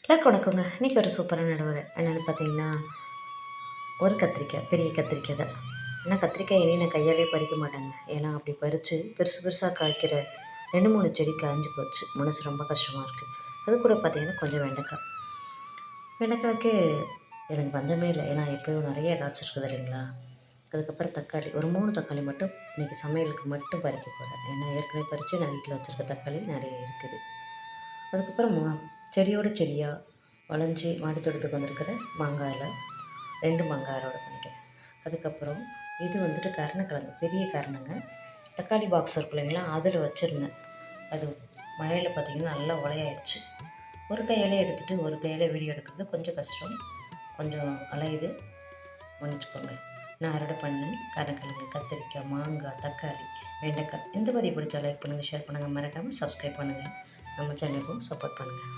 எல்லாருக்கும் வணக்கங்க. இன்றைக்கி ஒரு சூப்பரான நடுவரை என்னென்னு பார்த்தீங்கன்னா, ஒரு கத்திரிக்காய், பெரிய கத்திரிக்காய் தான். ஆனால் கத்திரிக்காய் இனி நான் கையாலே பறிக்க மாட்டேங்க. ஏன்னா அப்படி பறித்து பெருசு பெருசாக காய்க்கிற 2, 3 செடி காய்ஞ்சு போச்சு. மனசு ரொம்ப கஷ்டமாக இருக்குது. அது கூட பார்த்திங்கன்னா கொஞ்சம் வெண்டைக்காய். வெண்டைக்காய்க்கு எனக்கு பஞ்சமே இல்லை. ஏன்னா எப்போயும் நிறைய காய்ச்சிருக்குது இல்லைங்களா. அதுக்கப்புறம் தக்காளி, ஒரு 3 தக்காளி மட்டும் இன்றைக்கி சமையலுக்கு மட்டும் பறிக்க போகிறேன். ஏன்னா ஏற்கனவே பறித்து நான் வீட்டில் வச்சுருக்க தக்காளி நிறைய இருக்குது. அதுக்கப்புறம் செடியோட செடியாக வளைஞ்சி மாடி தோட்டத்துக்கு வந்திருக்கிற மாங்காயில் 2 மாங்காய் அறுவடை பண்ணிக்கிறேன். அதுக்கப்புறம் இது வந்துட்டு கருணக்கிழங்கு, பெரிய கருணைங்க. தக்காளி பாக்ஸ் இருக்கு இல்லைங்களா, அதில் வச்சுருந்தேன். அது மழையில் பார்த்திங்கன்னா நல்லா உலையாயிடுச்சு. ஒரு கையாலே எடுத்துகிட்டு ஒரு கையால் வீடியோ எடுக்கிறது கொஞ்சம் கஷ்டம், கொஞ்சம் அலையுது, மன்னிச்சுக்கோங்க. நான் அறுவடை பண்ணேன் கருணக்கிழங்கு, கத்திரிக்காய், மாங்காய், தக்காளி, வெண்டைக்காய். இந்த பதிவு பிடிச்சா லைக் பண்ணுங்கள், ஷேர் பண்ணுங்கள், மறக்காமல் சப்ஸ்கிரைப் பண்ணுங்கள். நம்ம சேனலுக்கும் சப்போர்ட் பண்ணுங்கள்.